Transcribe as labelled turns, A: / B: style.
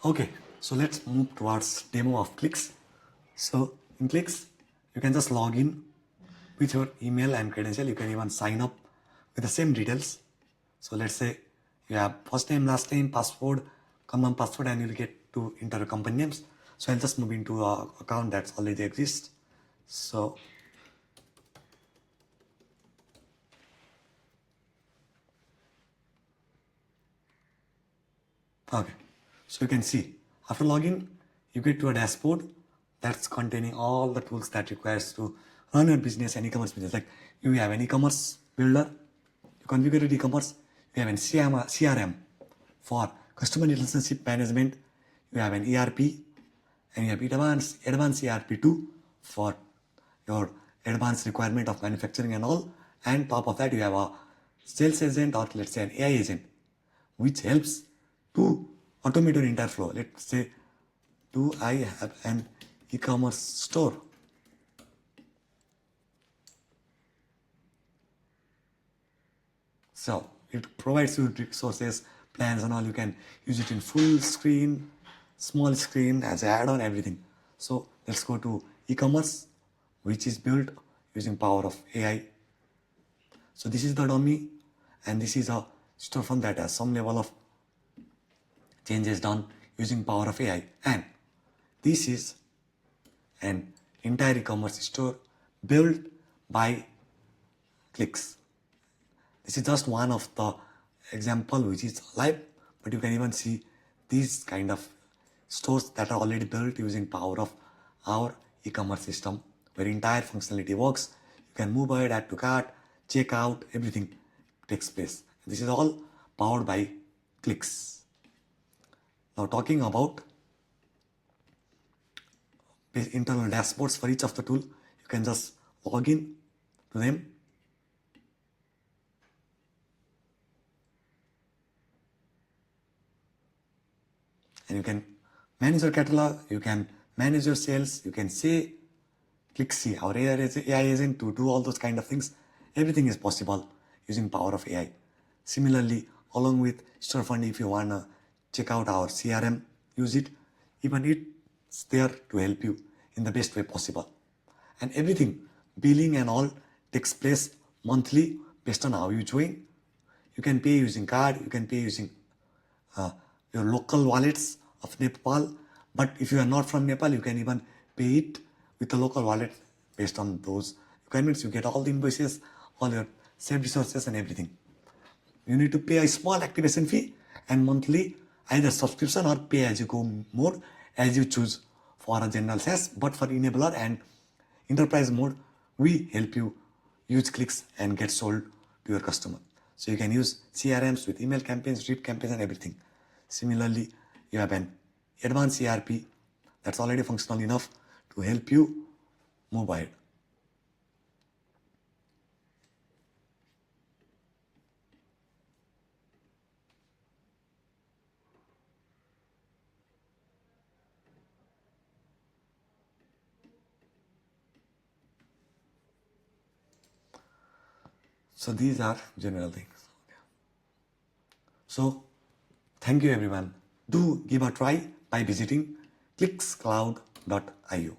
A: Okay, so let's move towards demo of Clicks. So in Clicks, you can just log in with your email and credential. You can even sign up with the same details. So let's say you have first name, last name, password, common password, and you'll get to enter your company names. So I'll just move into an account that's already exists. So okay, so you can see after login, you get to a dashboard that's containing all the tools that requires to run your business and e-commerce business. Like you have an e-commerce builder, you configure e-commerce, you have an CRM for customer relationship management, you have an ERP, and you have advanced ERP too for your advanced requirement of manufacturing and all. And top of that, you have a sales agent, or let's say an AI agent, which helps to automate your entire flow. Let's say, do I have an e-commerce store? So it provides you resources, plans and all. You can use it in full screen, small screen, as an add-on, everything. So let's go to e-commerce, which is built using power of AI. So this is the dummy, and this is a storefront that has some level of changes done using power of AI. And this is an entire e-commerce store built by Clicks. This is just one of the example which is live, but you can even see these kind of stores that are already built using power of our e-commerce system, where entire functionality works. You can move ahead, add to cart, check out, everything takes place. This is all powered by Clicks. Now talking about internal dashboards for each of the tool, you can just log in to them. And you can manage your catalog, you can manage your sales, you can say Clicksy, our AI agent, to do all those kind of things. Everything is possible using power of AI. Similarly, along with storefront, if you want to check out our CRM, use it. Even it's there to help you in the best way possible. And everything, billing and all, takes place monthly based on how you join. You can pay using card, you can pay using your local wallets of Nepal. But if you are not from Nepal, you can even pay it with the local wallet based on those requirements. You get all the invoices, all your saved resources and everything. You need to pay a small activation fee and monthly either subscription or pay as you go mode as you choose for a general SaaS. But for enabler and enterprise mode, we help you use Clicks and get sold to your customer. So you can use CRMs with email campaigns, drip campaigns and everything. Similarly, you have an advanced ERP that's already functional enough to help you move ahead. So these are general things. So thank you everyone. Do give a try by visiting clickscloud.io.